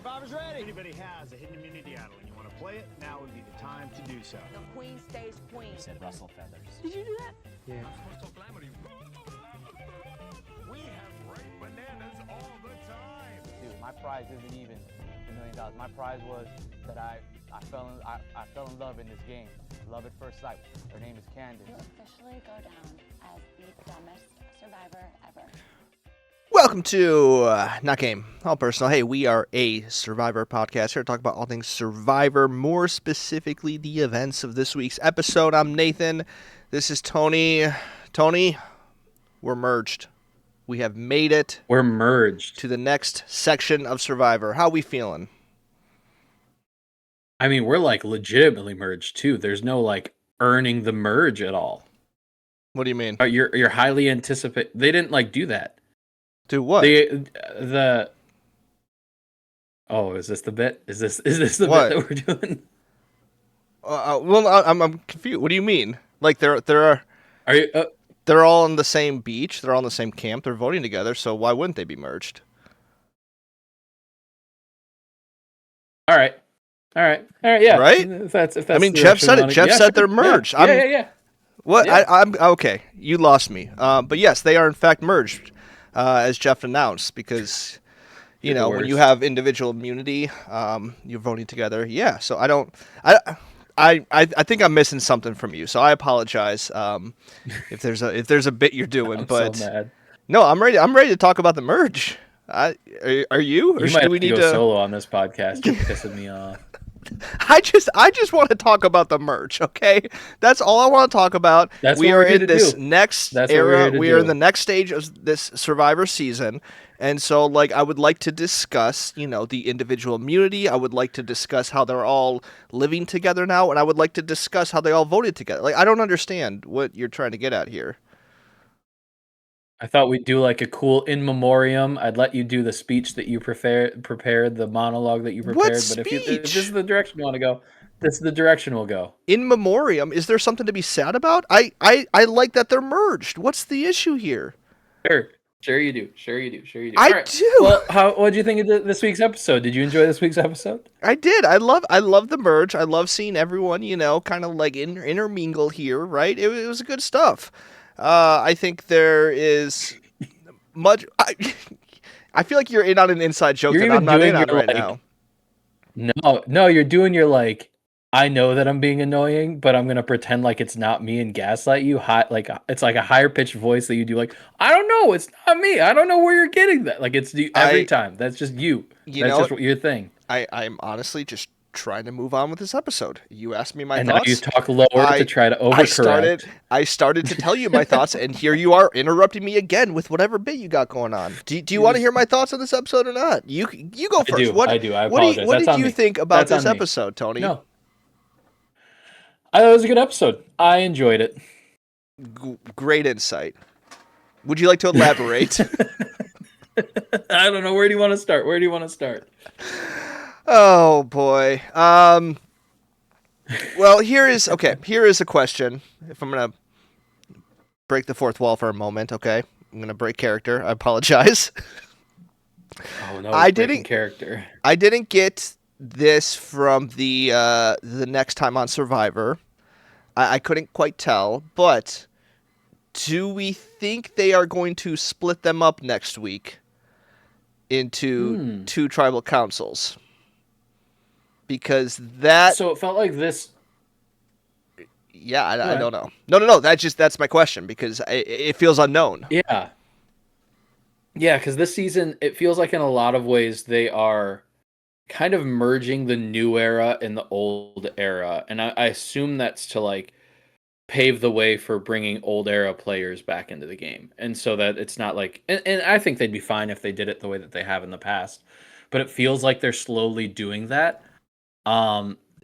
Survivor's ready. If anybody has a hidden immunity idol and you want to play it, now would be the time to do so. The queen stays queen. You said Russell Feathers. Did you do that? Yeah. We have ripe bananas all the time. Dude, my prize isn't even $1 million. My prize was that I fell in love in this game. Love at first sight. Her name is Candace. You officially go down as the dumbest survivor ever. Welcome to Not Game, All Personal. Hey, we are a Survivor podcast here to talk about all things Survivor, more specifically the events of this week's episode. I'm Nathan. This is Tony. Tony, we're merged. We have made it. We're merged to the next section of Survivor. How we feeling? I mean, we're like legitimately merged too. There's no like earning the merge at all. What do you mean? You're highly anticipate. They didn't like do that. Do what? Oh, is this the bit? Is this the What? bit that we're doing? Well, I'm confused. What do you mean? Like they're Are you? they're all on the same beach. They're all in the same camp. They're voting together. So why wouldn't they be merged? All right. Yeah. Right? If that's I mean, the Jeff direction said we it. wanna- Jeff yeah, said sure. they're merged. Yeah. What? Yeah. I'm okay. You lost me. But yes, they are in fact merged, as Jeff announced, because You're the when you worst. have individual immunity, you're voting together. Yeah. So I think I'm missing something from you. So I apologize if there's a bit you're doing. I'm but so mad. no, I'm ready. I'm ready to talk about the merge. Are you? Or You might do have we to need go to? solo on this podcast. You're pissing me off. I just want to talk about the merch, okay? That's all I want to talk about. That's we what are we're here in to this do. next That's what we're era. here to We are in do. the next stage of this Survivor season. And so, I would like to discuss, the individual immunity. I would like to discuss how they're all living together now. And I would like to discuss how they all voted together. I don't understand what you're trying to get at here. I thought we'd do like a cool in memoriam. I'd let you do the speech that you prepared, the monologue that you What prepared. But if this speech? is the direction you want to go, this is the direction we'll go. In memoriam, is there something to be sad about? I like that they're merged. What's the issue here? Sure you do. I All right. do. Well, what did you think of this week's episode? Did you enjoy this week's episode? I did. I love the merge. I love seeing everyone, kind of like intermingle here, right? It was good stuff. I think there is much. I feel like you're in on an inside joke You're that even I'm not in doing on your, right like, now. No, you're doing your like. I know that I'm being annoying, but I'm gonna pretend like it's not me and gaslight you. It's like a higher pitched voice that you do. Like, I don't know, it's not me. I don't know where you're getting that. Like it's every time. That's just you. That's just your thing. I'm honestly just trying to move on with this episode. You asked me my And thoughts. now you talk lower to try to overcorrect. I started to tell you my thoughts, and here you are interrupting me again with whatever bit you got going on. Do you want to hear my thoughts on this episode or not? You go first. I do. I What apologize. what That's did on you me. think about That's this on me. episode, Tony? No. I thought it was a good episode. I enjoyed it. Great insight. Would you like to elaborate? I don't know. Where do you want to start? Oh boy. Well, here is a question. If I'm gonna break the fourth wall for a moment, okay? I'm gonna break character. I apologize. Oh no, I it's breaking didn't- character. I didn't get this from the next time on Survivor. I couldn't quite tell, but do we think they are going to split them up next week into two tribal councils? Because that, So it felt like this. yeah, I ahead. don't know. No. That's my question because it feels unknown. Yeah, because this season it feels like in a lot of ways they are kind of merging the new era and the old era, and I assume that's to like pave the way for bringing old era players back into the game, and so that it's not like, and I think they'd be fine if they did it the way that they have in the past, but it feels like they're slowly doing that.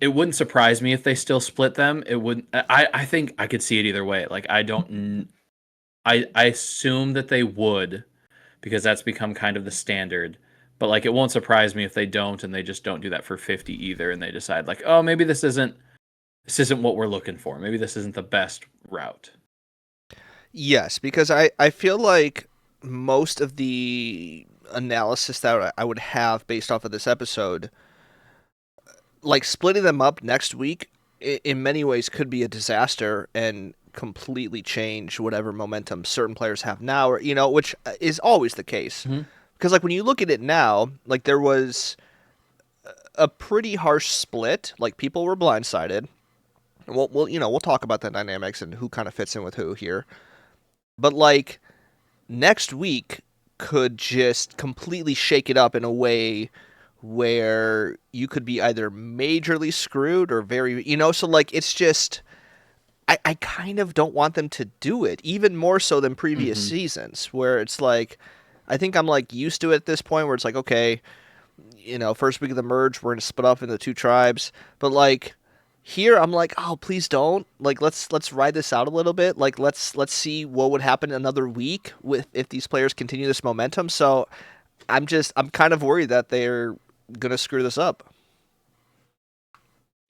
It wouldn't surprise me if they still split them. It wouldn't. I think I could see it either way. Like I don't. I assume that they would, because that's become kind of the standard. But like, it won't surprise me if they don't, and they just don't do that for 50 either, and they decide like, oh, maybe this isn't what we're looking for. Maybe this isn't the best route. Yes, because I feel like most of the analysis that I would have based off of this episode, like splitting them up next week in many ways could be a disaster and completely change whatever momentum certain players have now, or which is always the case. Because like when you look at it now, like there was a pretty harsh split. Like people were blindsided. We'll talk about the dynamics and who kind of fits in with who here. But like next week could just completely shake it up in a way where you could be either majorly screwed or very, so like it's just, I kind of don't want them to do it, even more so than previous seasons, where it's like, I think I'm like used to it at this point where it's like, okay, first week of the merge, we're going to split up into 2 tribes. But like here, I'm like, oh, please don't. Like, let's ride this out a little bit. Like, let's see what would happen another week if these players continue this momentum. So I'm kind of worried that they're going to screw this up.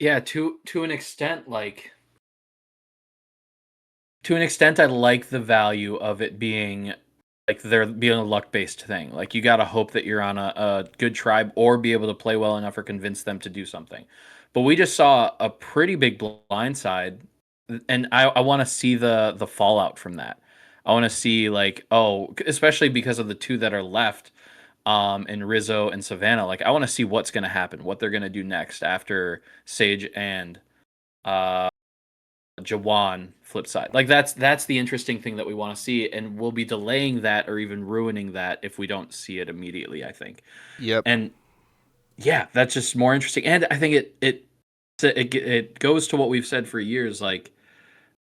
Yeah, to an extent, like... To an extent, I like the value of it being like there being a luck-based thing. Like you gotta hope that you're on a good tribe or be able to play well enough or convince them to do something. But we just saw a pretty big blindside, and I want to see the fallout from that. I want to see like, especially because of the 2 that are left, in Rizzo and Savannah. Like I want to see what's gonna happen, what they're gonna do next after Sage and Jawan flip side. Like that's the interesting thing that we want to see, and we'll be delaying that or even ruining that if we don't see it immediately, I think. Yep. And yeah, that's just more interesting. And I think it goes to what we've said for years, like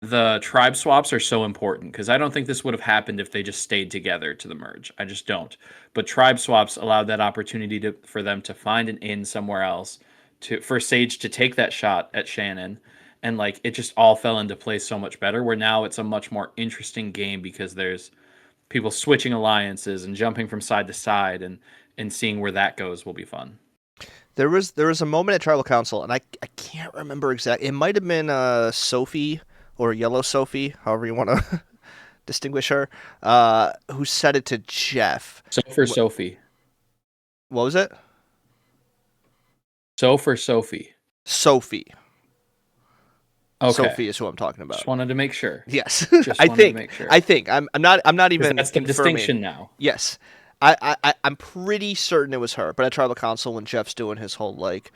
the tribe swaps are so important, because I don't think this would have happened if they just stayed together to the merge. I just don't. But tribe swaps allowed that opportunity for them to find an in somewhere else, for Sage to take that shot at Shannon. And like it just all fell into place so much better, where now it's a much more interesting game because there's people switching alliances and jumping from side to side, and seeing where that goes will be fun. There was a moment at Tribal Council, and I can't remember exactly. It might have been Sophie or Yellow Sophie, however you want to distinguish her, who said it to Jeff. So for Sophie. What was it? So for Sophie. Sophie. Okay. Sophie is who I'm talking about. Just wanted to make sure. Yes, Just wanted to make sure. I think I'm not even. That's the distinction now. Yes, I'm pretty certain it was her. But at Tribal Council, when Jeff's doing his whole like,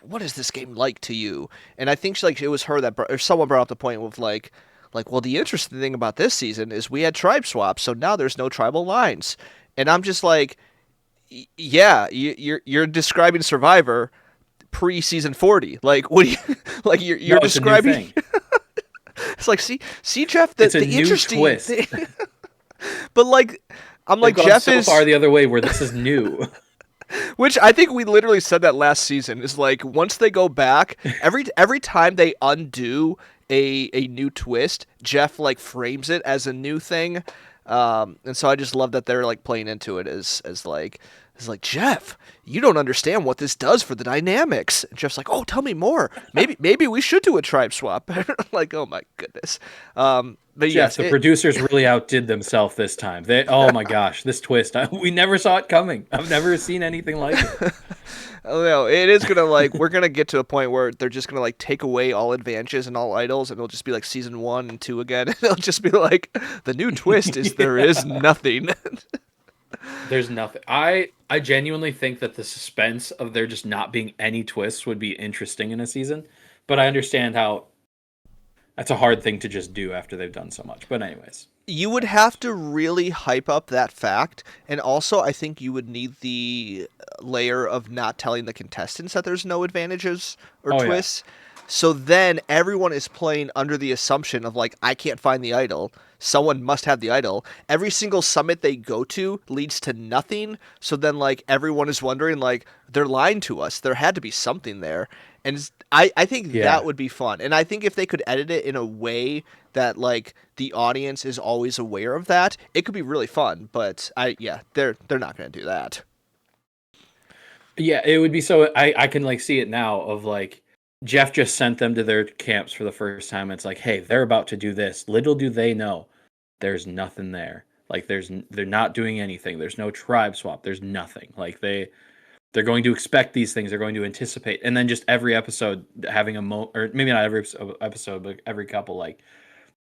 what is this game like to you? And I think it was her that or someone brought up the point with like, well, the interesting thing about this season is we had tribe swaps, so now there's no tribal lines. And I'm just like, yeah, you're describing Survivor pre-season 40. Like, what do you like? You're describing. It's like, see, Jeff, the interesting twist. Thing. But like, I'm like, Jeff so is far the other way where this is new. Which I think we literally said that last season is like, once they go back, every time they undo a new twist, Jeff like frames it as a new thing. And so I just love that they're like playing into it as like, Jeff, you don't understand what this does for the dynamics. And Jeff's like, oh, tell me more. Maybe we should do a tribe swap. Like, oh my goodness. But yes, the producers really outdid themselves this time. Oh my gosh, this twist. We never saw it coming. I've never seen anything like it. Oh no, it is gonna like, we're gonna get to a point where they're just gonna like take away all advantages and all idols, and it'll just be like season 1 and 2 again. It'll just be like, the new twist is there is nothing. There's nothing. I genuinely think that the suspense of there just not being any twists would be interesting in a season, but I understand how that's a hard thing to just do after they've done so much. But anyways, you would have to really hype up that fact, and also I think you would need the layer of not telling the contestants that there's no advantages or twists. Yeah. So then everyone is playing under the assumption of like, I can't find the idol. Someone must have the idol. Every single summit they go to leads to nothing. So then like everyone is wondering like, they're lying to us. There had to be something there. And I think that would be fun. And I think if they could edit it in a way that like the audience is always aware of that, it could be really fun. But they're not going to do that. Yeah, it would be so. I can like see it now of like, Jeff just sent them to their camps for the first time. It's like, hey, they're about to do this. Little do they know, there's nothing there. Like they're not doing anything. There's no tribe swap. There's nothing. Like they're going to expect these things. They're going to anticipate, and then just every episode having or maybe not every episode, but every couple, like,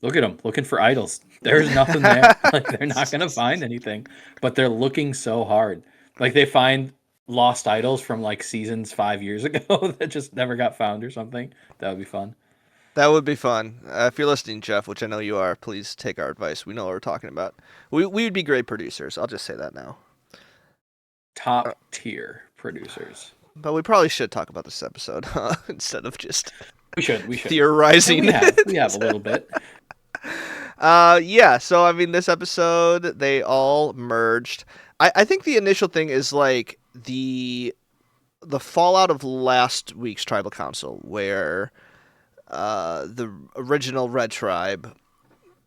look at them looking for idols. There's nothing there. Like they're not going to find anything, but they're looking so hard. Like they find lost idols from like seasons 5 years ago that just never got found or something. That would be fun. That would be fun. If you're listening, Jeff, which I know you are, please take our advice. We know what we're talking about. We would be great producers. I'll just say that now. Top tier producers. But we probably should talk about this episode instead of just We should theorizing. We have a little bit. Yeah. So I mean, this episode they all merged. I think the initial thing is like the fallout of last week's tribal council, where the original Red Tribe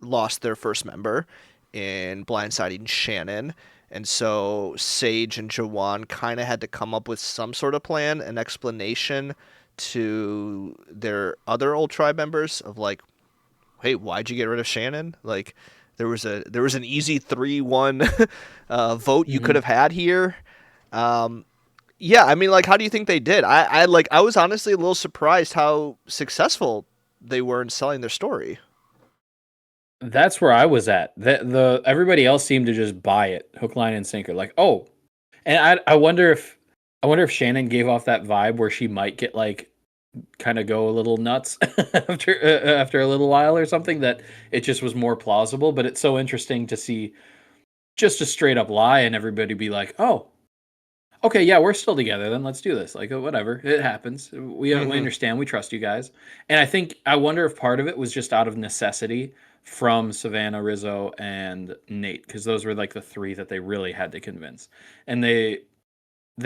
lost their first member in blindsiding Shannon. And so Sage and Jawan kind of had to come up with some sort of plan, an explanation to their other old tribe members of like, hey, why'd you get rid of Shannon? Like, there was an easy 3-1 vote you could have had here. Yeah, I mean, like, how do you think they did? I was honestly a little surprised how successful they were in selling their story. That's where I was at. The everybody else seemed to just buy it, hook, line, and sinker. Like, oh, and I wonder if Shannon gave off that vibe where she might get like kind of go a little nuts after a little while or something, that it just was more plausible. But it's so interesting to see just a straight up lie and everybody be like, oh, okay, yeah, we're still together. Then let's do this. Like, whatever, it happens. We understand. We trust you guys. And I wonder if part of it was just out of necessity from Savannah, Rizzo, and Nate, because those were like the three that they really had to convince, and they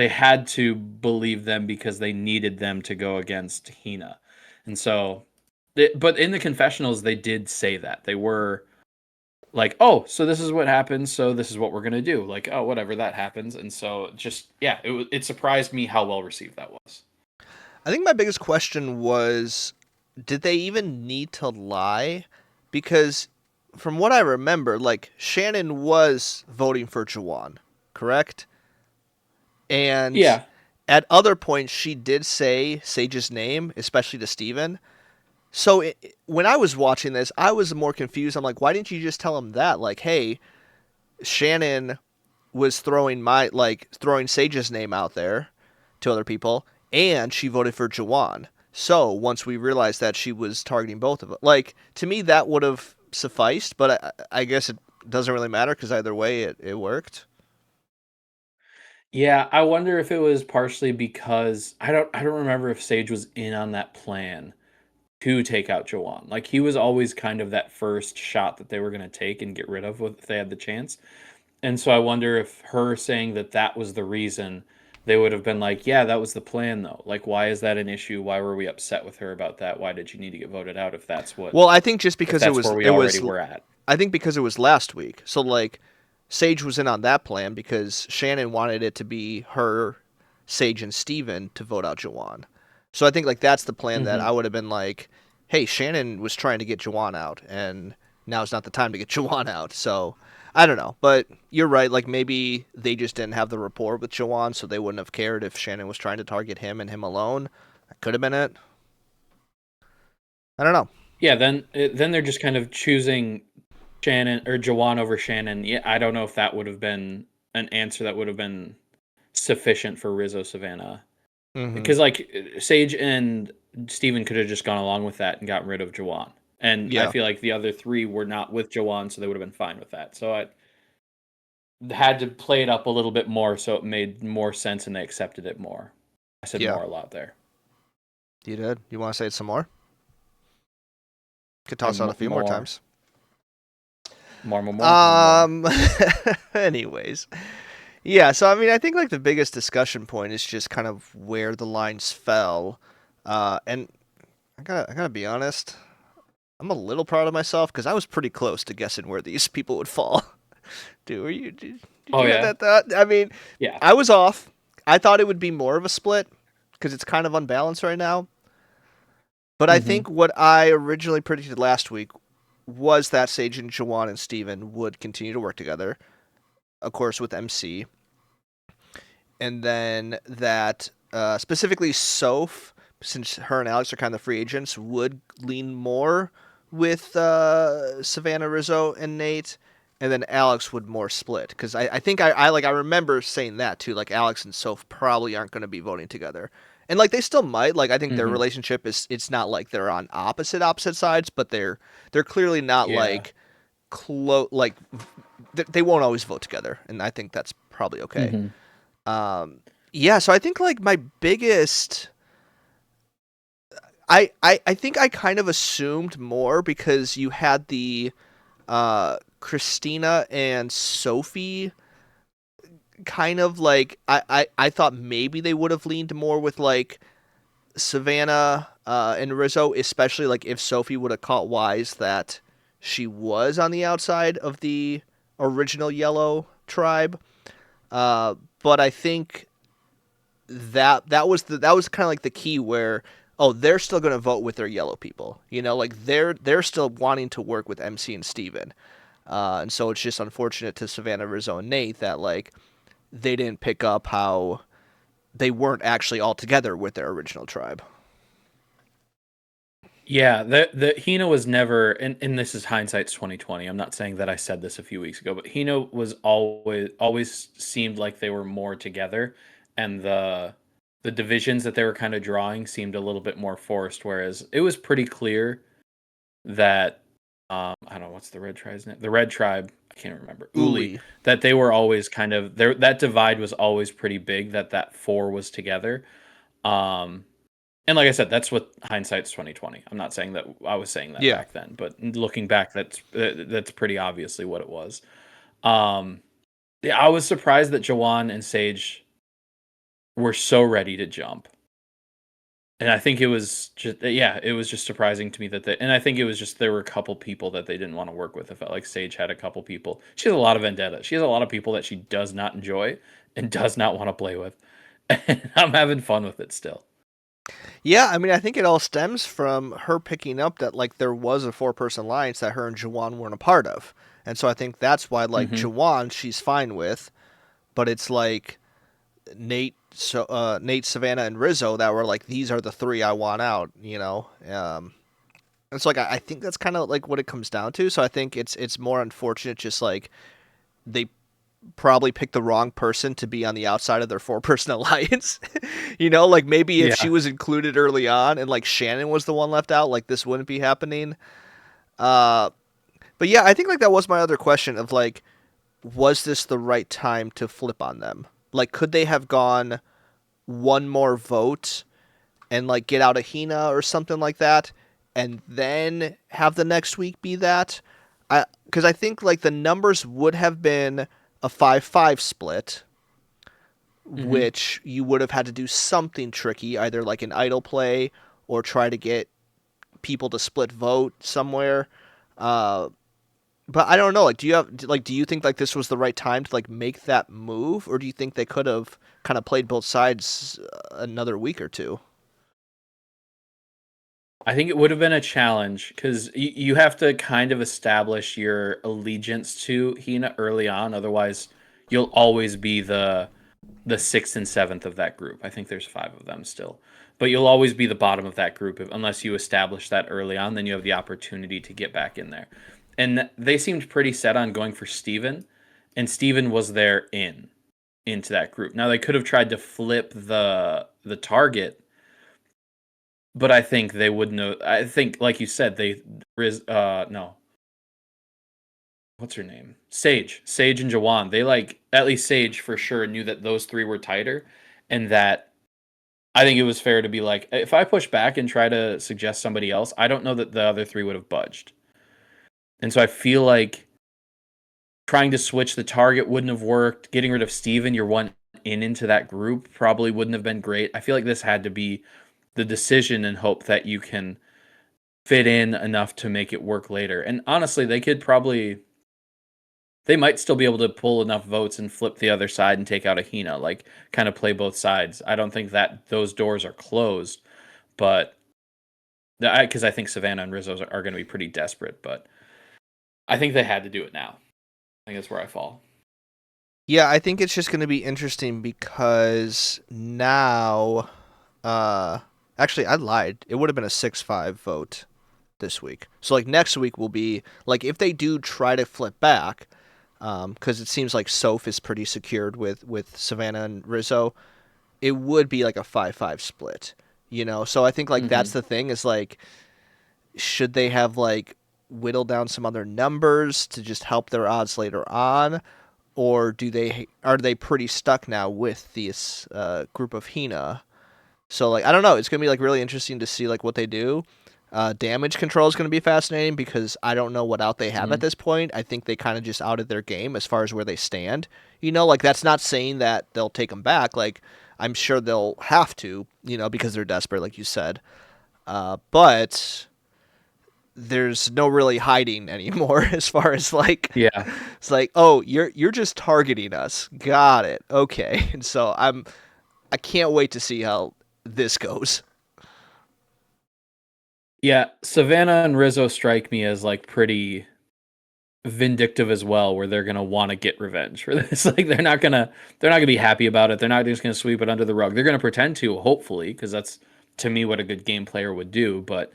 had to believe them because they needed them to go against Hina. And so, but in the confessionals, they did say that they were like, oh, so this is what happens, so this is what we're gonna do. Like, oh, whatever, that happens. And so just, yeah, it surprised me how well received that was. I think my biggest question was, did they even need to lie? Because from what I remember, like, Shannon was voting for Jawan, correct? And yeah, at other points, she did say Sage's name, especially to Steven. So when I was watching this, I was more confused. I'm like, why didn't you just tell him that? Like, hey, Shannon was throwing Sage's name out there to other people, and she voted for Jawan. So once we realized that she was targeting both of them, like, to me that would have sufficed. But I guess it doesn't really matter because either way it worked. Yeah, I wonder if it was partially because I don't remember if Sage was in on that plan to take out Jawan. Like, he was always kind of that first shot that they were going to take and get rid of if they had the chance. And so I wonder if her saying that was the reason, they would have been like, yeah, that was the plan though. Like, why is that an issue? Why were we upset with her about that? Why did she need to get voted out if that's what? Well, I think just because it was were at. I think because it was last week. So like, Sage was in on that plan because Shannon wanted it to be her, Sage, and Steven to vote out Jawan. So I think like that's the plan that I would have been like, hey, Shannon was trying to get Jawan out, and now's not the time to get Jawan out. So I don't know, but you're right. Like, maybe they just didn't have the rapport with Jawan, so they wouldn't have cared if Shannon was trying to target him and him alone. That could have been it. I don't know. Yeah, then they're just kind of choosing Shannon or Jawan over Shannon. Yeah, I don't know if that would have been an answer that would have been sufficient for Rizzo Savannah. Because like Sage and Steven could have just gone along with that and gotten rid of Jawan. And I feel like the other three were not with Jawan, so they would have been fine with that. So I had to play it up a little bit more so it made more sense and they accepted it more. I said more a lot there. You did? You want to say it some more? Could toss out a few more times. More. Anyways. Yeah, so I mean, I think like the biggest discussion point is just kind of where the lines fell. And I gotta be honest, I'm a little proud of myself because I was pretty close to guessing where these people would fall. Did you get that thought? I mean, yeah, I was off. I thought it would be more of a split because it's kind of unbalanced right now. But I think what I originally predicted last week was that Sage and Jawan and Steven would continue to work together, of course, with MC. And then that specifically Soph, since her and Alex are kind of free agents, would lean more with Savannah, Rizzo, and Nate. And then Alex would more split. Because I think I remember saying that too. Like, Alex and Soph probably aren't going to be voting together. And like they still might. Like I think their relationship it's not like they're on opposite sides, but they're clearly not like close. Like they won't always vote together, and I think that's probably okay. Yeah. So I think like my biggest. I think I kind of assumed more because you had the Christina and Sophie kind of like I thought maybe they would have leaned more with like Savannah and Rizzo, especially like if Sophie would have caught wise that she was on the outside of the original yellow tribe. But I think that was kind of like the key where they're still going to vote with their yellow people, like they're still wanting to work with MC and Steven. And so it's just unfortunate to Savannah, Rizzo, and Nate that like they didn't pick up how they weren't actually all together with their original tribe. Yeah, the Hina was never, and this is hindsight's 2020. I'm not saying that I said this a few weeks ago, but Hina was always seemed like they were more together, and the divisions that they were kind of drawing seemed a little bit more forced. Whereas it was pretty clear that I don't know what's the red tribe's name. The red tribe, I can't remember. Uli. That they were always kind of there. That divide was always pretty big. That four was together. And like I said, that's what hindsight's 2020. I'm not saying that I was saying that back then, but looking back, that's pretty obviously what it was. Yeah, I was surprised that Jawan and Sage were so ready to jump. And I think it was just surprising to me and I think it was just there were a couple people that they didn't want to work with. I felt like Sage had a couple people. She has a lot of vendetta. She has a lot of people that she does not enjoy and does not want to play with. And I'm having fun with it still. Yeah, I mean, I think it all stems from her picking up that like there was a 4-person alliance that her and Jawan weren't a part of. And so I think that's why like Jawan she's fine with, but it's like Nate, Savannah, and Rizzo that were like, these are the three I want out, And so like I think that's kind of like what it comes down to. So I think it's more unfortunate, just like they probably picked the wrong person to be on the outside of their 4-person alliance. Like maybe if she was included early on and like Shannon was the one left out, like this wouldn't be happening. But yeah, I think like that was my other question of like, was this the right time to flip on them? Like, could they have gone one more vote and like get out a Hina or something like that, and then have the next week be that? Because I think like the numbers would have been a 5-5 split, which you would have had to do something tricky, either like an idle play or try to get people to split vote somewhere. But I don't know. Like, do you think like this was the right time to like make that move, or do you think they could have kind of played both sides another week or two? I think it would have been a challenge because you have to kind of establish your allegiance to Hina early on. Otherwise, you'll always be the 6th and 7th of that group. I think there's 5 of them still. But you'll always be the bottom of that group unless you establish that early on. Then you have the opportunity to get back in there. And they seemed pretty set on going for Steven. And Steven was there into that group. Now, they could have tried to flip the target, but I think they would know. I think, like you said, no. What's her name? Sage and Jawan. They at least Sage for sure knew that those 3 were tighter, and that I think it was fair to be like, if I push back and try to suggest somebody else, I don't know that the other 3 would have budged. And so I feel like trying to switch the target wouldn't have worked. Getting rid of Steven, your one into that group, probably wouldn't have been great. I feel like this had to be the decision and hope that you can fit in enough to make it work later. And honestly, they might still be able to pull enough votes and flip the other side and take out a Hina, like kind of play both sides. I don't think that those doors are closed, but because I think Savannah and Rizzo are going to be pretty desperate. But I think they had to do it now. I think that's where I fall. Yeah, I think it's just going to be interesting because now, actually, I lied. It would have been a 6-5 vote this week. So like next week will be like if they do try to flip back, because it seems like Soph is pretty secured with Savannah and Rizzo, it would be like a 5-5 split. So I think like that's the thing is like, should they have like whittled down some other numbers to just help their odds later on? Or are they pretty stuck now with this group of Hina? So like I don't know. It's gonna be like really interesting to see like what they do. Damage control is gonna be fascinating because I don't know what out they have at this point. I think they kind of just outed their game as far as where they stand. Like that's not saying that they'll take them back. Like I'm sure they'll have to, because they're desperate, like you said. But there's no really hiding anymore as far as like it's like, oh, you're just targeting us. Got it. Okay. And so I can't wait to see how this goes. Yeah, Savannah and Rizzo strike me as like pretty vindictive as well, where they're gonna want to get revenge for this. Like they're not gonna be happy about it. They're not just gonna sweep it under the rug. They're gonna pretend to, hopefully, because that's to me what a good game player would do. But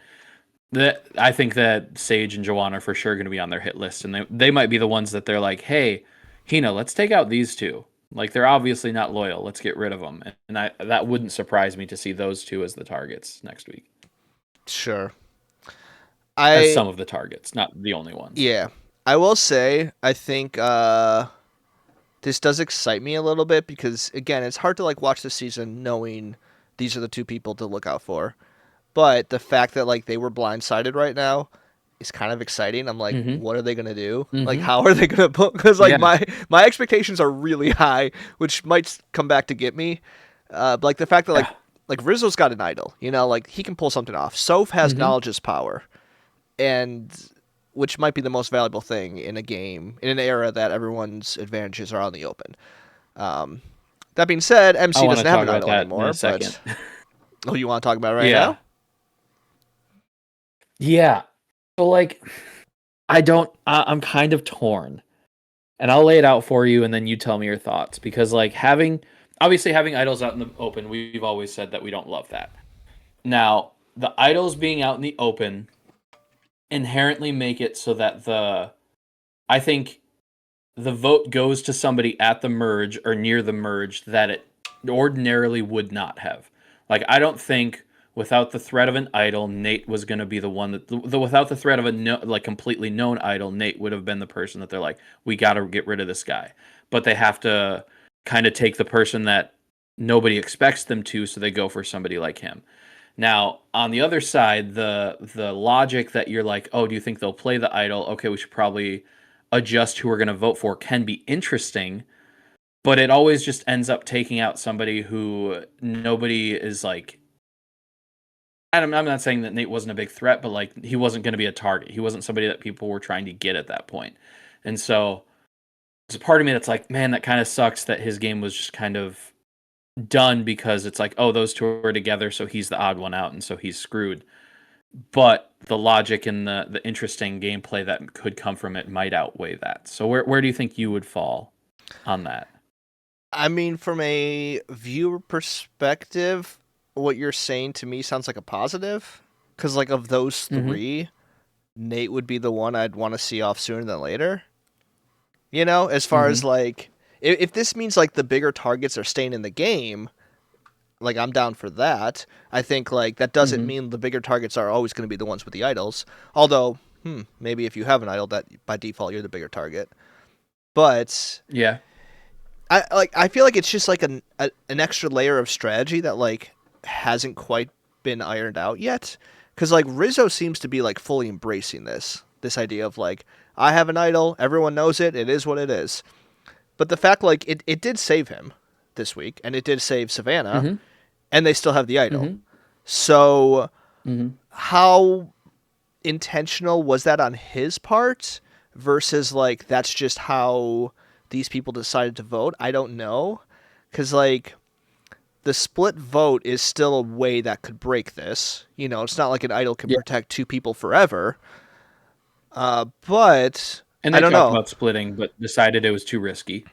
I think that Sage and Joanna are for sure going to be on their hit list, and they might be the ones that they're like, hey, Hina, let's take out these two. Like they're obviously not loyal. Let's get rid of them. And that wouldn't surprise me to see those two as the targets next week. Sure. As some of the targets, not the only ones. Yeah. I will say, I think this does excite me a little bit because, again, it's hard to like watch the season knowing these are the two people to look out for. But the fact that like they were blindsided right now is kind of exciting. I'm like, what are they gonna do? Like, how are they gonna put? Because like my expectations are really high, which might come back to get me. Like the fact that like Rizzo's got an idol, like he can pull something off. Soph has knowledge is power, and which might be the most valuable thing in a game in an era that everyone's advantages are on the open. That being said, MC doesn't have an idol anymore. But oh, you want to talk about it right now? Yeah. So like I'm kind of torn. And I'll lay it out for you and then you tell me your thoughts. Because like having idols out in the open, we've always said that we don't love that. Now, the idols being out in the open inherently make it so that I think the vote goes to somebody at the merge or near the merge that it ordinarily would not have. Like I don't think without the threat of an idol, Nate was going to be the one that without the threat of a completely known idol, Nate would have been the person that they're like, we got to get rid of this guy. But they have to kind of take the person that nobody expects them to, so they go for somebody like him. Now, on the other side, the logic that you're like, oh, do you think they'll play the idol? Okay, we should probably adjust who we're going to vote for can be interesting, but it always just ends up taking out somebody who nobody is like. I'm not saying that Nate wasn't a big threat, but like he wasn't going to be a target. He wasn't somebody that people were trying to get at that point. And so there's a part of me that's like, man, that kind of sucks that his game was just kind of done because it's like, oh, those two are together, so he's the odd one out, and so he's screwed. But the logic and the interesting gameplay that could come from it might outweigh that. So where do you think you would fall on that? I mean, from a viewer perspective, what you're saying to me sounds like a positive. Because, like, of those three, Nate would be the one I'd want to see off sooner than later. As far as, like, if this means, like, the bigger targets are staying in the game, like, I'm down for that. I think, like, that doesn't mean the bigger targets are always going to be the ones with the idols. Although, maybe if you have an idol, that by default you're the bigger target. But yeah, I feel like it's just like an extra layer of strategy that like hasn't quite been ironed out yet. Because like Rizzo seems to be like fully embracing this idea of like, I have an idol, everyone knows it, it is what it is. But the fact like it did save him this week, and it did save Savannah, and they still have the idol. So how intentional was that on his part versus like that's just how these people decided to vote? I don't know. Because like the split vote is still a way that could break this. It's not like an idol can protect two people forever. But And I they don't talked know. about splitting, but decided it was too risky.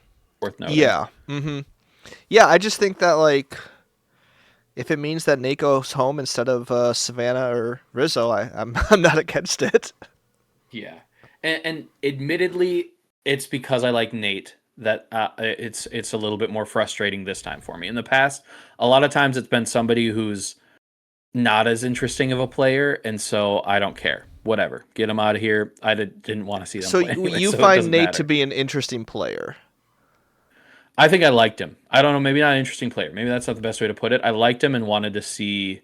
Worth noting. Yeah. Yeah, I just think that like if it means that Nate goes home instead of Savannah or Rizzo, I'm not against it. Yeah, and admittedly, it's because I like Nate that it's a little bit more frustrating this time for me. In the past, a lot of times it's been somebody who's not as interesting of a player, and so I don't care. Whatever, get them out of here. I didn't want to see them So play anyway, you so it find doesn't Nate to matter. be an interesting player. I think I liked him. I don't know, maybe not an interesting player. Maybe that's not the best way to put it. I liked him and wanted to see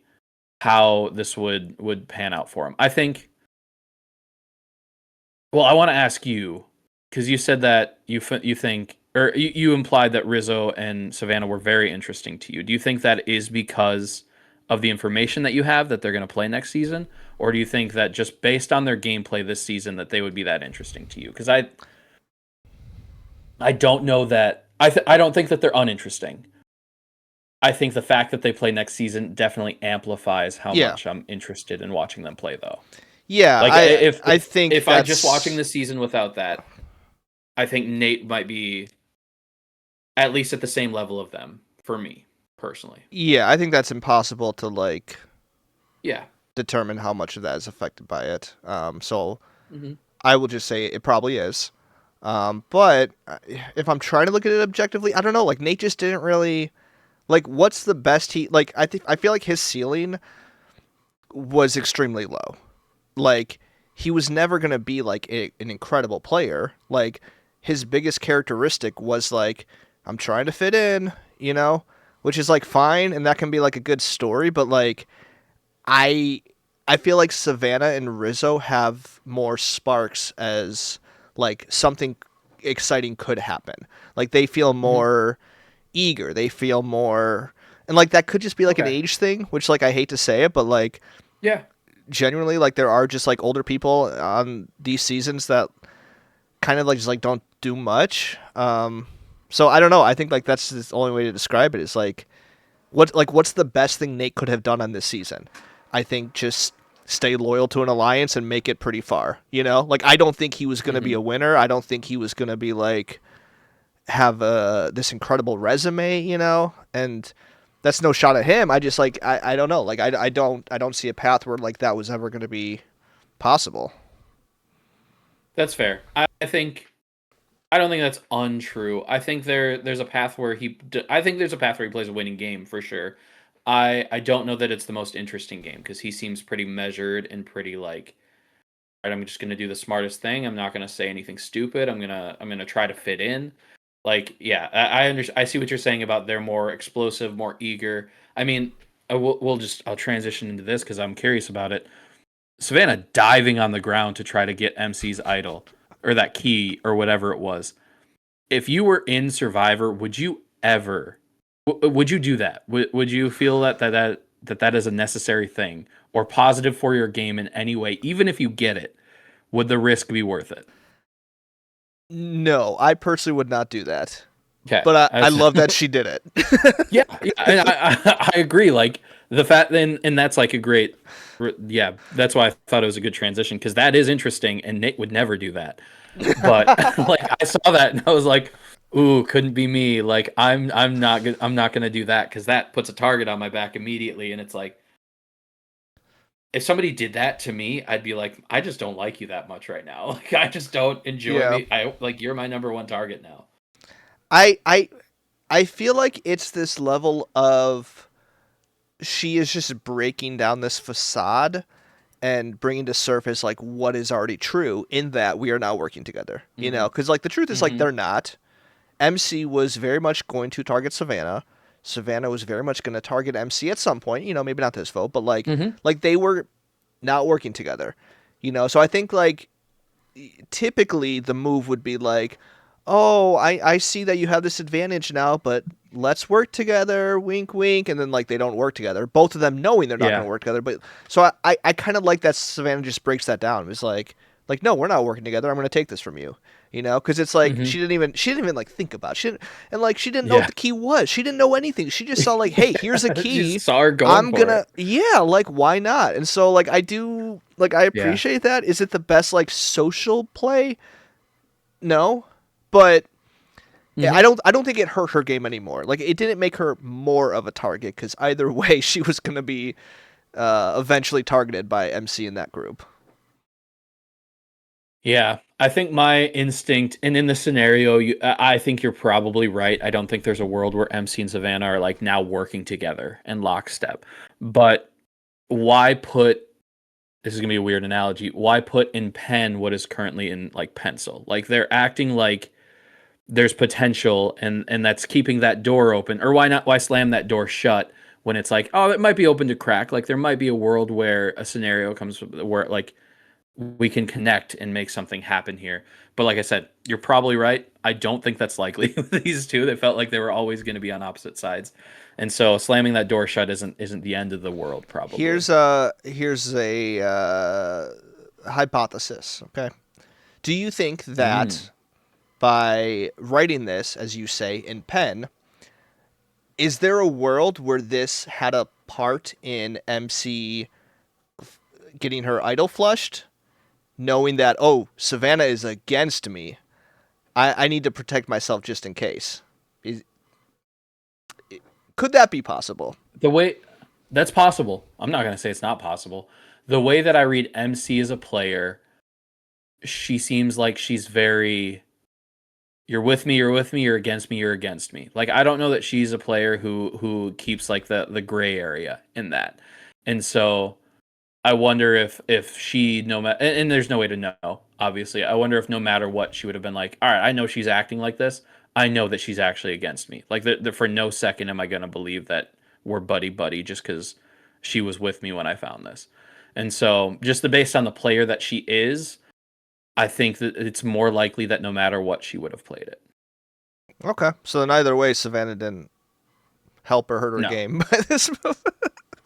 how this would pan out for him. I think. Well, I want to ask you because you said that you think or you implied that Rizzo and Savannah were very interesting to you. Do you think that is because of the information that you have that they're going to play next season, or do you think that just based on their gameplay this season that they would be that interesting to you? Because I don't know that I don't think that they're uninteresting. I think the fact that they play next season definitely amplifies how Yeah. much I'm interested in watching them play, though. Yeah, Like I think if I just that's watching the season without that, I think Nate might be at least at the same level of them for me personally. Yeah, I think that's impossible to like Yeah. determine how much of that is affected by it. So Mhm. I will just say it probably is. But if I'm trying to look at it objectively, I don't know. Like Nate just didn't really like. What's the best he like? I feel like his ceiling was extremely low. Like he was never gonna be like an incredible player. Like his biggest characteristic was like I'm trying to fit in, you know, which is like fine and that can be like a good story, but like I I feel like Savannah and Rizzo have more sparks as like something exciting could happen. Like they feel more eager. They feel more and like that could just be like an Okay. age thing, which like I hate to say it, but like Yeah. genuinely like there are just like older people on these seasons that kind of like just like don't do much. So I don't know. I think like that's the only way to describe it is like what's the best thing Nate could have done on this season? I think just stay loyal to an alliance and make it pretty far. You know, like I don't think he was going to be a winner. I don't think he was going to be like have this incredible resume. You know, and that's no shot at him. I just like I don't know. Like I don't see a path where like that was ever going to be possible. That's fair. I think I don't think that's untrue. I think there's a path where I think there's a path where he plays a winning game for sure. I don't know that it's the most interesting game because he seems pretty measured and pretty like, all right, I'm just gonna do the smartest thing. I'm not gonna say anything stupid. I'm gonna try to fit in. Like, yeah, I see what you're saying about they're more explosive, more eager. I mean, I'll transition into this because I'm curious about it. Savannah diving on the ground to try to get MC's idol or that key or whatever it was. If you were in Survivor, would you ever would you do that? Would you feel that is a necessary thing or positive for your game in any way, even if you get it? Would the risk be worth it? No, I personally would not do that. Okay, But I love that she did it. yeah, and I agree. Like the fact, and that's like a great, yeah. That's why I thought it was a good transition because that is interesting, and Nate would never do that. But like I saw that and I was like, ooh, couldn't be me. Like I'm not gonna do that because that puts a target on my back immediately, and it's like. If somebody did that to me, I'd be like, I just don't like you that much right now. Like I just don't enjoy Yeah. me. I like you're my number one target now. I feel like it's this level of she is just breaking down this facade and bringing to surface like what is already true in that we are now working together. You know, because like the truth is like they're not. MC was very much going to target Savannah. Savannah was very much going to target MC at some point. You know, maybe not this vote, but like they were not working together. You know, so I think like typically the move would be like, oh, I see that you have this advantage now, but let's work together, wink, wink, and then like they don't work together. Both of them knowing they're not Yeah. going to work together. But so I kind of like that Savannah just breaks that down. It's like, Like, no, we're not working together. I'm going to take this from you. You know, because it's like Mhm. she didn't even like think about it. She didn't, and like she didn't know Yeah. what the key was. She didn't know anything. She just saw like, hey, here's a You key. saw her going I'm for gonna it. yeah, like why not? And so like I do like I Yeah. appreciate that. Is it the best like social play? No, but Mhm. I don't think it hurt her game anymore. Like it didn't make her more of a target because either way she was gonna be eventually targeted by MC in that group. Yeah, I think my instinct, and in the scenario, I think you're probably right. I don't think there's a world where MC and Savannah are like now working together in lockstep. But why put, this is gonna be a weird analogy, why put in pen what is currently in like pencil? Like they're acting like there's potential, and that's keeping that door open. Or why slam that door shut when it's like, oh, it might be open to crack. Like there might be a world where a scenario comes where like we can connect and make something happen here. But like I said, you're probably right. I don't think that's likely with these two. They felt like they were always going to be on opposite sides. And so slamming that door shut isn't the end of the world, probably. Here's a hypothesis. Okay, do you think that by writing this, as you say, in pen, is there a world where this had a part in MC getting her idol flushed, knowing that, oh, Savannah is against me, I need to protect myself just in case? Could that be possible? The way that's possible. I'm not going to say it's not possible. The way that I read MC as a player, she seems like she's very, you're with me, you're against me, you're against me. Like I don't know that she's a player who keeps like the gray area in that. And so I wonder if she no matter, and there's no way to know, obviously. I wonder if no matter what she would have been like, all right, I know she's acting like this. I know that she's actually against me. Like for no second am I going to believe that we're buddy buddy just because she was with me when I found this. And so based on the player that she is, I think that it's more likely that no matter what, she would have played it. Okay, so then either way, Savannah didn't help or hurt her No. game by this move.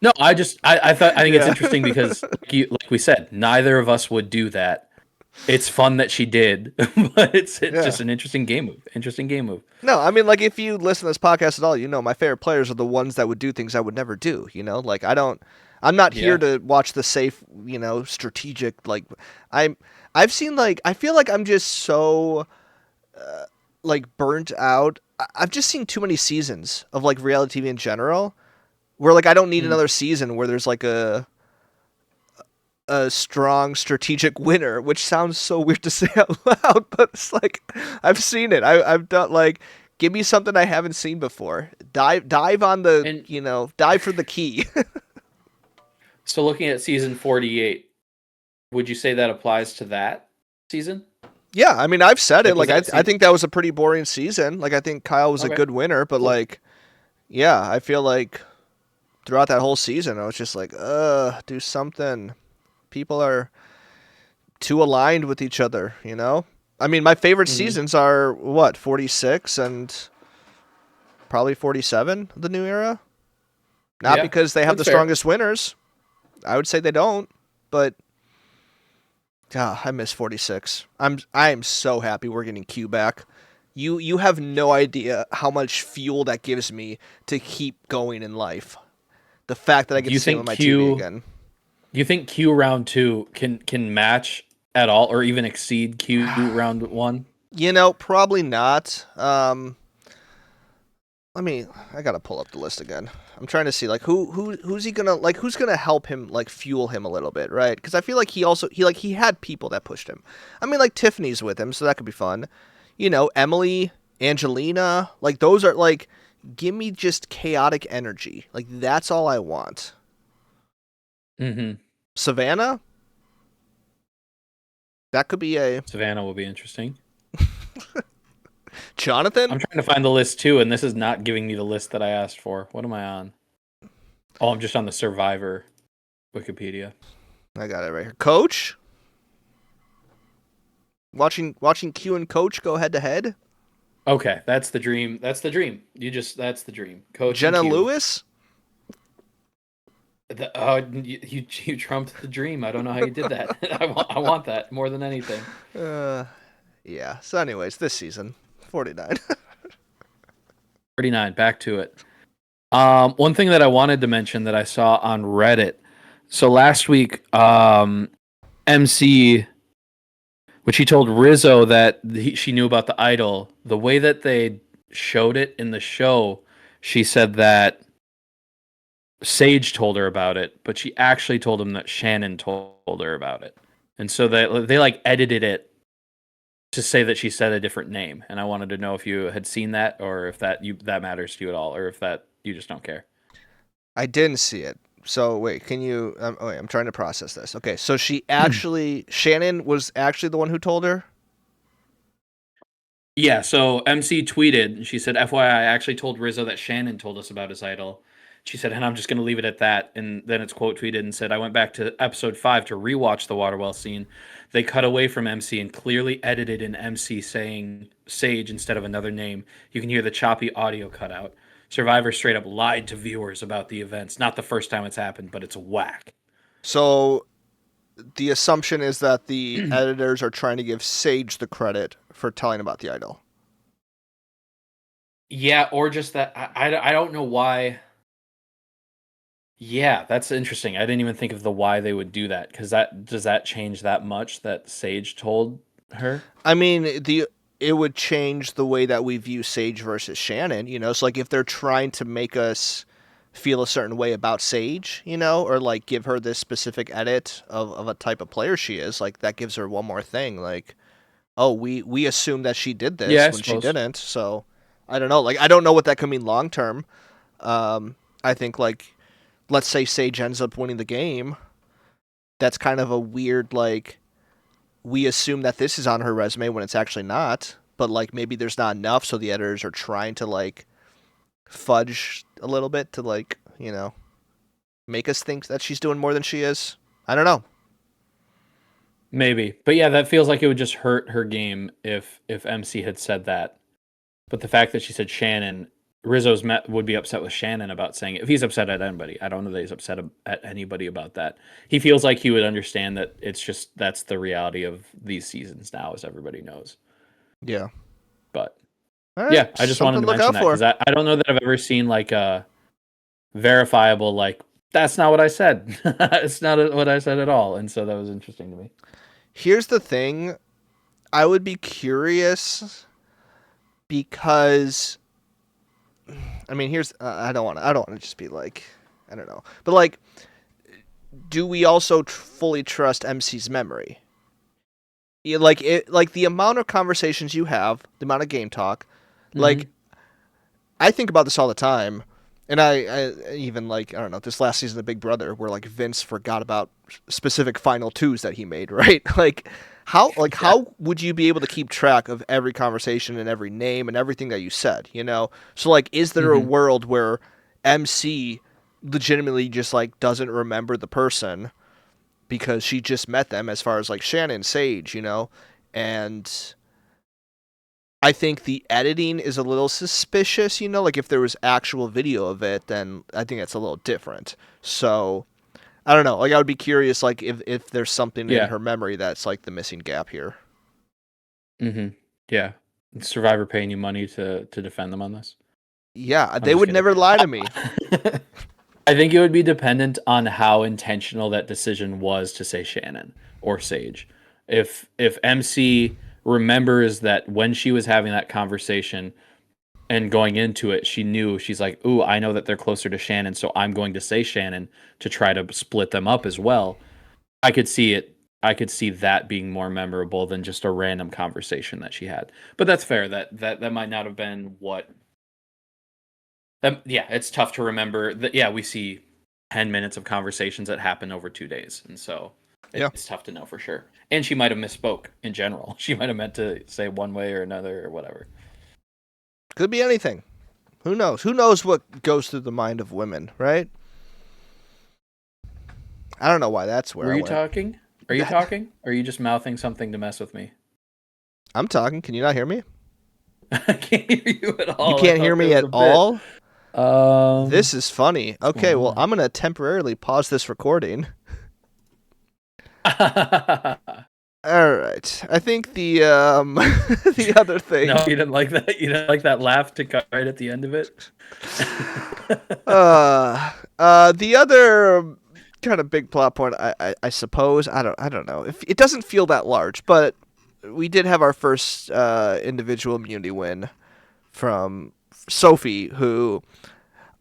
No, I think it's Yeah. interesting because like we said, neither of us would do that. It's fun that she did, but it's Yeah. just an interesting game move. Interesting game move. No, I mean, like, if you listen to this podcast at all, you know my favorite players are the ones that would do things I would never do, you know? Like, I'm not here Yeah. to watch the safe, you know, strategic, like, I've seen, like, I feel like I'm just so, like, burnt out. I've just seen too many seasons of, like, reality TV in general, where, like, I don't need another season where there's, like, a strong strategic winner, which sounds so weird to say out loud, but it's like I've seen it. I've done like give me something I haven't seen before. Dive on the And- dive for the key. So looking at season 48, would you say that applies to that season? Yeah, I mean I've said it. Was Like that I think that was a pretty boring season. Like I think Kyle was a Okay. good winner, but Cool. like yeah, I feel like throughout that whole season I was just like, do something. People are too aligned with each other, you know? I mean, my favorite seasons are, what, 46 and probably 47 of the new era? Not Yeah, because they have the that's fair. strongest winners. I would say they don't, but I miss 46. I am so happy we're getting Q back. You have no idea how much fuel that gives me to keep going in life. The fact that I get to see him on my TV again. Do you think Q round 2 can match at all or even exceed Q round 1? You know, probably not. I gotta pull up the list again. I'm trying to see like who's he gonna like who's gonna help him like fuel him a little bit, right? Because I feel like he had people that pushed him. I mean, like Tiffany's with him, so that could be fun. You know, Emily, Angelina, like those are like give me just chaotic energy. Like that's all I want. Mm-hmm. Savannah, that could be a Savannah will be interesting. Jonathan. I'm trying to find the list too, and this is not giving me the list that I asked for. What am I on? Oh, I'm just on the Survivor Wikipedia. I got it right here. Coach. Watching Q and Coach go head to head. Okay, that's the dream. That's the dream. That's the dream. Coach Jenna and Q. Lewis. You trumped the dream. I don't know how you did that. I want that more than anything. Yeah. So, anyways, this season, 49. 39. Back to it. One thing that I wanted to mention that I saw on Reddit. So last week, MC, which he told Rizzo that she knew about the idol. The way that they showed it in the show, she said that Sage told her about it, but she actually told him that Shannon told her about it. And so they like edited it to say that she said a different name. And I wanted to know if you had seen that, or if that matters to you at all, or if that you just don't care. I didn't see it. So wait, can you? Wait, I'm trying to process this. Okay, so she actually, Shannon was actually the one who told her. Yeah. So MC tweeted. She said, "FYI, I actually told Rizzo that Shannon told us about his idol." She said, and I'm just going to leave it at that. And then it's quote tweeted and said, I went back to episode 5 to rewatch the water well scene. They cut away from MC and clearly edited in MC saying Sage instead of another name. You can hear the choppy audio cut out. Survivor straight up lied to viewers about the events. Not the first time it's happened, but it's whack. So the assumption is that the editors are trying to give Sage the credit for telling about the idol. Yeah, or just that I don't know why. Yeah, that's interesting. I didn't even think of the why they would do that, because does that change that much that Sage told her? I mean, it would change the way that we view Sage versus Shannon, you know? So, like, if they're trying to make us feel a certain way about Sage, you know, or, like, give her this specific edit of a type of player she is, like, that gives her one more thing. Like, oh, we assume that she did this when she didn't. So, I don't know. Like, I don't know what that could mean long term. I think, like, let's say Sage ends up winning the game. That's kind of a weird, like, we assume that this is on her resume when it's actually not. But, like, maybe there's not enough, so the editors are trying to, like, fudge a little bit to, like, you know, make us think that she's doing more than she is. I don't know. Maybe. But yeah, that feels like it would just hurt her game if MC had said that. But the fact that she said Shannon, Rizzo's would be upset with Shannon about saying it. If he's upset at anybody, I don't know that he's upset at anybody about that. He feels like he would understand that it's just, that's the reality of these seasons now, as everybody knows. Yeah. But right, yeah, I just wanted to mention that, because I don't know that I've ever seen like a verifiable, like, that's not what I said. It's not what I said at all. And so that was interesting to me. Here's the thing. I would be curious because, I mean, here's I don't want to just be like, I don't know, but like, do we also fully trust MC's memory? Yeah, like the amount of conversations you have, the amount of game talk, like, I think about this all the time, and I even, like, I don't know, this last season of Big Brother, where like Vince forgot about specific final twos that he made, right? Like, how would you be able to keep track of every conversation and every name and everything that you said, you know? So, like, is there a world where MC legitimately just, like, doesn't remember the person because she just met them, as far as, like, Shannon, Sage, you know? And I think the editing is a little suspicious, you know? Like, if there was actual video of it, then I think it's a little different. So, I don't know. Like, I would be curious, like, if there's something in her memory that's, like, the missing gap here. Yeah. Survivor paying you money to defend them on this? Yeah, they would never lie to me. I think it would be dependent on how intentional that decision was to say Shannon or Sage. If MC remembers that when she was having that conversation and going into it, she knew, she's like, ooh, I know that they're closer to Shannon, so I'm going to say Shannon to try to split them up as well. I could see it. I could see that being more memorable than just a random conversation that she had. But that's fair. That might not have been what. Yeah, it's tough to remember. Yeah, we see 10 minutes of conversations that happen over 2 days, and so it's tough to know for sure. And she might have misspoke in general. She might have meant to say one way or another or whatever. Could be anything. Who knows? Who knows what goes through the mind of women, right? I don't know why that's where Are you talking? Are you talking? Or are you just mouthing something to mess with me? I'm talking. Can you not hear me? I can't hear you at all. You can't hear me at all? This is funny. Okay, going well, on? I'm going to temporarily pause this recording. All right. I think the the other thing. No, you didn't like that. You didn't like that laugh to cut right at the end of it. The other kind of big plot point, I suppose, I don't know. If it doesn't feel that large, but we did have our first individual immunity win from Sophie, who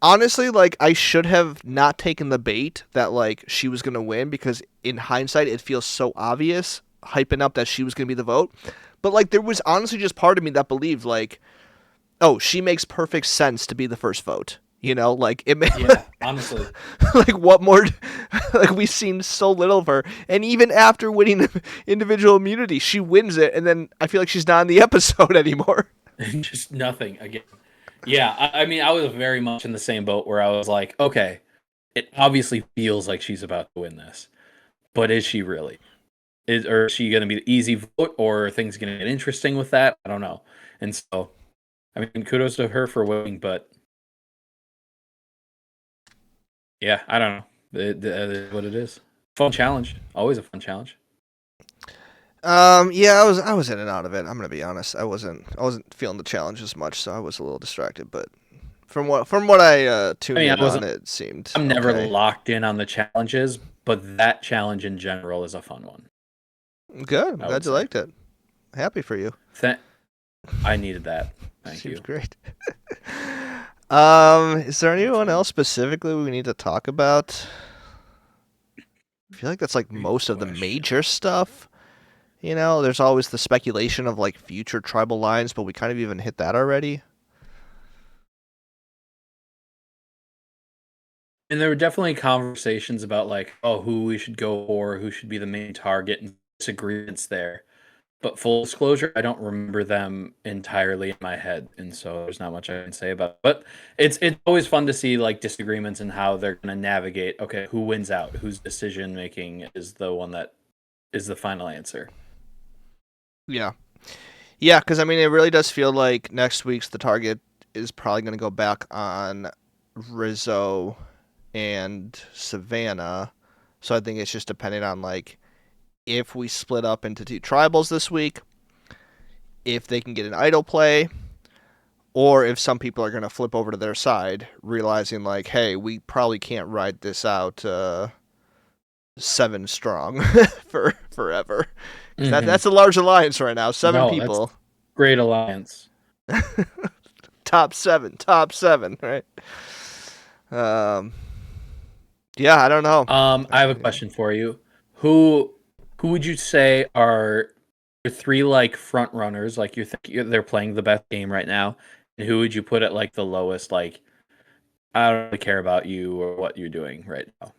honestly, like, I should have not taken the bait that like she was gonna win, because in hindsight it feels so obvious, hyping up that she was gonna be the vote. But like, there was honestly just part of me that believed like, oh, she makes perfect sense to be the first vote. You know, like it. Yeah, honestly. Like, what more? Like, we've seen so little of her, and even after winning individual immunity, she wins it, and then I feel like she's not in the episode anymore. Just nothing again. Yeah, I mean, I was very much in the same boat where I was like, okay, it obviously feels like she's about to win this, but is she really? Or is she going to be the easy vote, or are things going to get interesting with that? I don't know. And so, I mean, kudos to her for winning, but yeah, I don't know. It is what it is. Fun challenge. Always a fun challenge. Yeah, I was in and out of it. I'm gonna be honest. I wasn't feeling the challenge as much, so I was a little distracted. But from what I tuned in on, it seemed I'm never okay. locked in on the challenges, but that challenge in general is a fun one. Good. I'm glad you liked it. Happy for you. I needed that. Thank Seems you. great. Is there anyone else specifically we need to talk about? I feel like that's like most of the major stuff. You know, there's always the speculation of like future tribal lines, but we kind of even hit that already. And there were definitely conversations about like, oh, who we should go for, who should be the main target, and disagreements there. But full disclosure, I don't remember them entirely in my head, and so there's not much I can say about it. But it's always fun to see like disagreements and how they're going to navigate. Okay, who wins out? Whose decision making is the one that is the final answer? Yeah, because I mean, it really does feel like next week's the target is probably going to go back on Rizzo and Savannah. So I think it's just depending on like if we split up into two tribals this week, if they can get an idol play, or if some people are going to flip over to their side, realizing like, hey, we probably can't ride this out 7 strong for forever. That's a large alliance right now. 7 people. Great alliance. top seven, right? Yeah, I don't know. I have a question for you. Who would you say are your 3 like front runners? Like they're playing the best game right now, and who would you put at like the lowest? Like, I don't really care about you or what you're doing right now.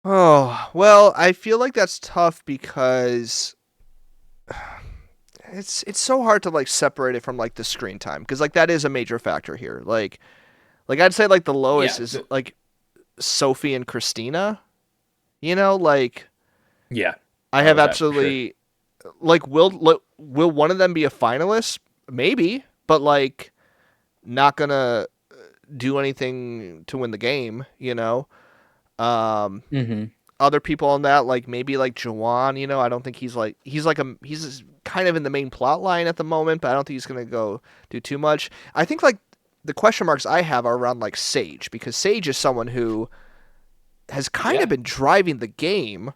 Oh, well, I feel like that's tough because it's so hard to like separate it from like the screen time, because like that is a major factor here. Like I'd say like the lowest is like Sophie and Christina. You know, like, yeah, I have absolutely like will one of them be a finalist? Maybe, but like not gonna do anything to win the game. You know. Other people on that, like maybe like Jawan, you know, I don't think he's kind of in the main plot line at the moment, but I don't think he's gonna go do too much. I think like the question marks I have are around like Sage, because Sage is someone who has kind of been driving the game,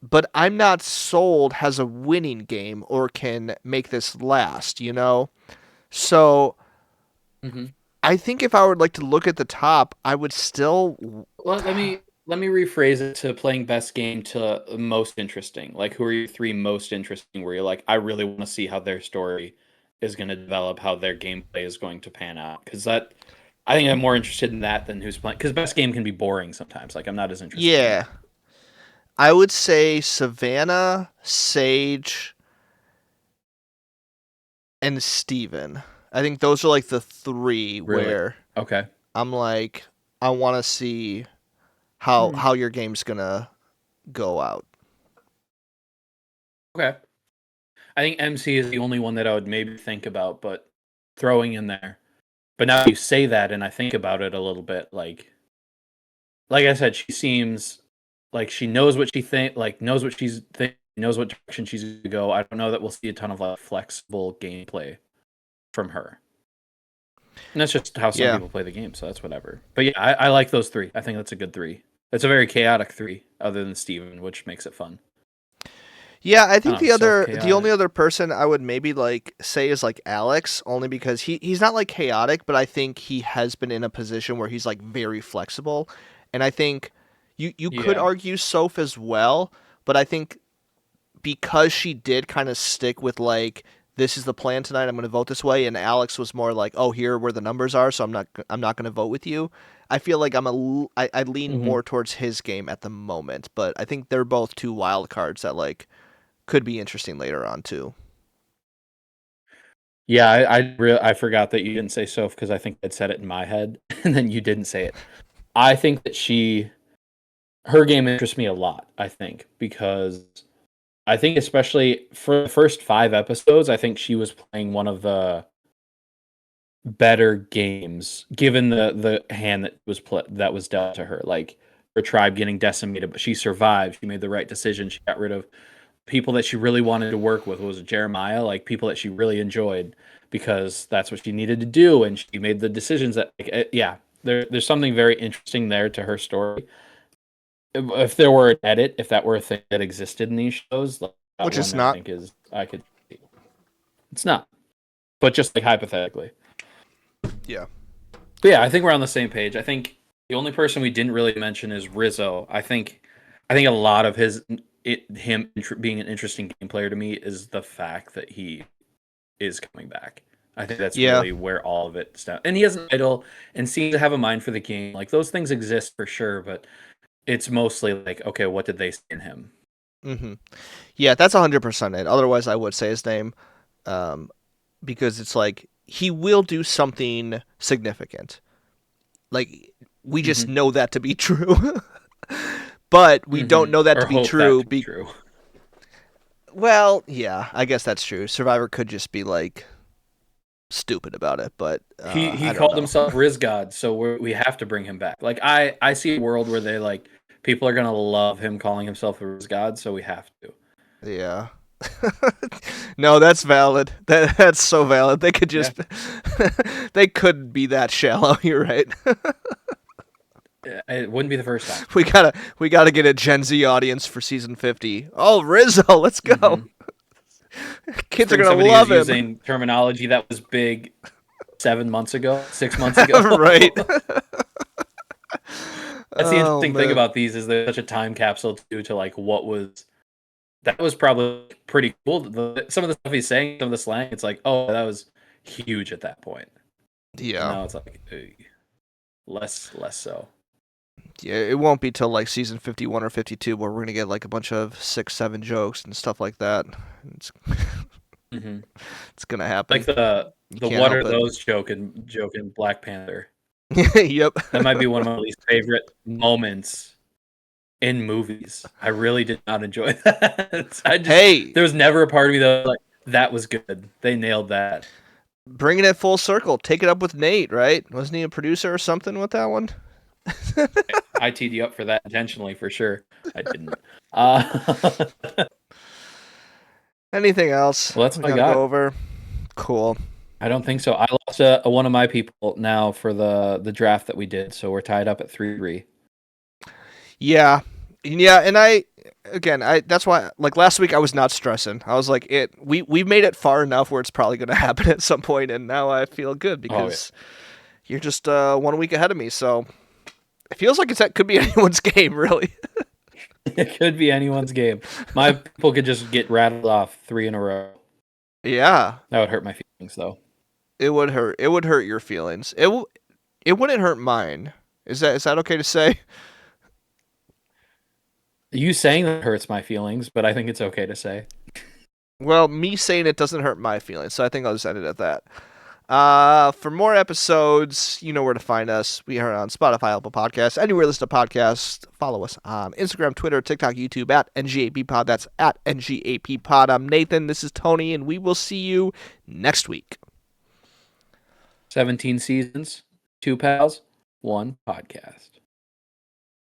but I'm not sold has a winning game or can make this last, you know? So I think if I would like to look at the top, I would still. Well, let me rephrase it to playing best game to most interesting. Like, who are your 3 most interesting? Where you're like, I really want to see how their story is going to develop, how their gameplay is going to pan out. Because I think I'm more interested in that than who's playing. Because best game can be boring sometimes. Like, I'm not as interested. Yeah, I would say Savannah, Sage, and Steven. I think those are like the 3 where I'm like, I want to see how your game's gonna go out. Okay. I think MC is the only one that I would maybe think about, but throwing in there. But now you say that, and I think about it a little bit. Like I said, she seems like she knows what knows what she's thinking, knows what direction she's going to go. I don't know that we'll see a ton of like flexible gameplay from her. And that's just how some people play the game, so that's whatever. But yeah, I like those three. I think that's a good three. It's a very chaotic three, other than Steven, which makes it fun. Yeah, I think the only other person I would maybe like say is like Alex, only because he's not like chaotic, but I think he has been in a position where he's like very flexible, and I think you could argue Soph as well, but I think because she did kind of stick with like, this is the plan tonight, I'm going to vote this way, and Alex was more like, oh, here are where the numbers are, so I'm not going to vote with you. I feel like I lean more towards his game at the moment, but I think they're both two wild cards that like could be interesting later on too. Yeah, I forgot that you didn't say Soph because I think I'd said it in my head, and then you didn't say it. I think that her game interests me a lot, I think, because I think especially for the first 5 episodes, I think she was playing one of the better games, given the hand that was dealt to her. Like, her tribe getting decimated, but she survived. She made the right decision. She got rid of people that she really wanted to work with. Was it Jeremiah? Like, people that she really enjoyed, because that's what she needed to do, and she made the decisions that, there's something very interesting there to her story. If there were an edit, if that were a thing that existed in these shows, like, which is not, I could see. It's not, but just like hypothetically, yeah. But yeah, I think we're on the same page. I think the only person we didn't really mention is Rizzo. I think a lot of him being an interesting game player to me is the fact that he is coming back. I think that's really where all of it starts. And he has an idol and seems to have a mind for the game. Like, those things exist for sure, but it's mostly like, okay, what did they see in him? Mm-hmm. Yeah, that's 100% it. Otherwise, I would say his name, because it's like he will do something significant. Like, we just know that to be true, but we don't know that to be true. True. Well, yeah, I guess that's true. Survivor could just be like stupid about it, but he called himself Riz God, so we have to bring him back. Like, I see a world where they like people are gonna love him calling himself a Riz God, so we have to. Yeah. No, that's valid. That's so valid. They could just they could be that shallow. You're right. It wouldn't be the first time. We gotta get a Gen Z audience for season 50. Oh, Rizzo, let's go. Mm-hmm. Kids are gonna love him. Using terminology that was big 6 months ago. Right. That's the interesting thing about these, is they're such a time capsule to like what was. That was probably pretty cool. Some of the stuff he's saying, some of the slang, it's like, oh, that was huge at that point. Yeah. Now it's like less so. Yeah, it won't be till like season 51 or 52 where we're gonna get like a bunch of 6-7 jokes and stuff like that. It's it's gonna happen. Like the what are those joke in Black Panther. Yep. That might be one of my least favorite moments in movies. I really did not enjoy that. There was never a part of me that was like, that was good. They nailed that. Bringing it full circle. Take it up with Nate, right? Wasn't he a producer or something with that one? I teed you up for that intentionally, for sure. I didn't. Anything else? Well, that's what I got. Go over. Cool. I don't think so. I lost one of my people now for the draft that we did, so we're tied up at 3-3. Yeah, and that's why, like, last week I was not stressing. I was like, we've made it far enough where it's probably going to happen at some point, and now I feel good because you're just 1 week ahead of me, so it feels like it could be anyone's game, really. It could be anyone's game. My people could just get rattled off 3 in a row. Yeah. That would hurt my feelings, though. It would hurt. It would hurt your feelings. It wouldn't hurt mine. Is that okay to say? You saying that hurts my feelings, but I think it's okay to say. Well, me saying it doesn't hurt my feelings, so I think I'll just end it at that. For more episodes, you know where to find us. We are on Spotify, Apple Podcasts, anywhere listen to podcasts. Follow us on Instagram, Twitter, TikTok, YouTube at NGAPpod. That's at NGAPpod. I'm Nathan. This is Tony, and we will see you next week. 17 seasons, 2 pals, 1 podcast.